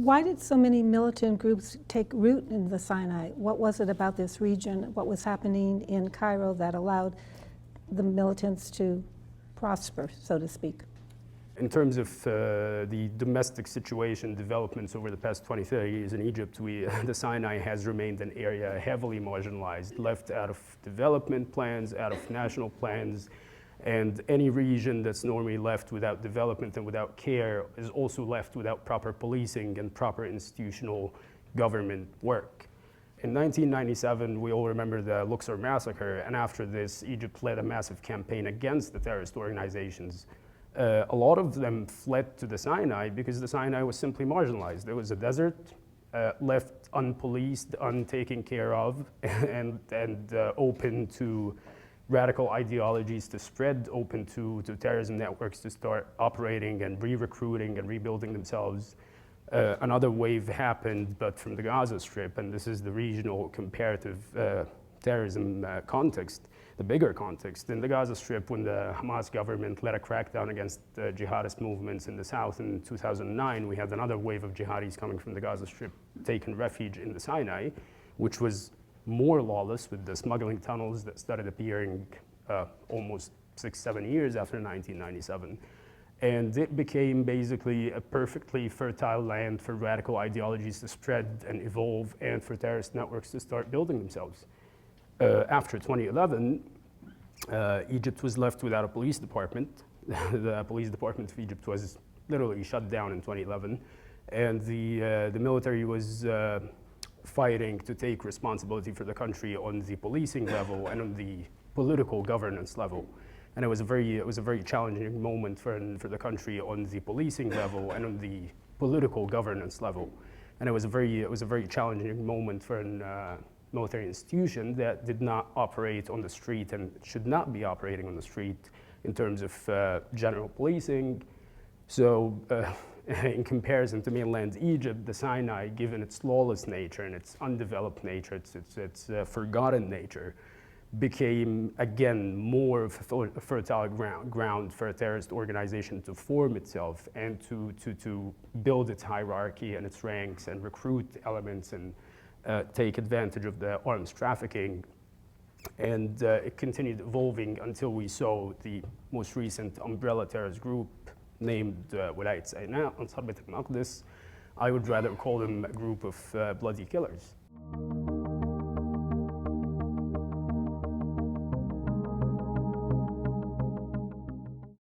Why did so many militant groups take root in the Sinai? What was it about this region, what was happening in Cairo that allowed the militants to prosper, so to speak? In terms of the domestic situation developments over the past 20, 30 years in Egypt, the Sinai has remained an area heavily marginalized, left out of development plans, out of national plans, and any region that's normally left without development and without care is also left without proper policing and proper institutional government work. In 1997, we all remember the Luxor massacre, and after this, Egypt led a massive campaign against the terrorist organizations. A lot of them fled to the Sinai because the Sinai was simply marginalized. It was a desert, left unpoliced, untaken care of, and open to radical ideologies to spread, open to terrorism networks to start operating and re-recruiting and rebuilding themselves. Another wave happened, but from the Gaza Strip, and this is the regional comparative terrorism context, the bigger context. In the Gaza Strip, when the Hamas government led a crackdown against jihadist movements in the south in 2009, we had another wave of jihadis coming from the Gaza Strip taking refuge in the Sinai, which was more lawless, with the smuggling tunnels that started appearing almost 6-7 years after 1997. And it became basically a perfectly fertile land for radical ideologies to spread and evolve and for terrorist networks to start building themselves. After 2011, Egypt was left without a police department. The police department of Egypt was literally shut down in 2011, and the military was fighting to take responsibility for the country on the policing level and on the political governance level. And it was a very challenging moment for the country on the policing level and on the political governance level. And it was a very challenging moment for an military institution that did not operate on the street and should not be operating on the street in terms of general policing. So in comparison to mainland Egypt, the Sinai, given its lawless nature and its undeveloped nature, its forgotten nature, became again more of a fertile ground for a terrorist organization to form itself and to build its hierarchy and its ranks and recruit elements and take advantage of the arms trafficking. And it continued evolving until we saw the most recent umbrella terrorist group named Wilayat Sinai, Ansar Bait al-Maqdis. I would rather call them a group of bloody killers.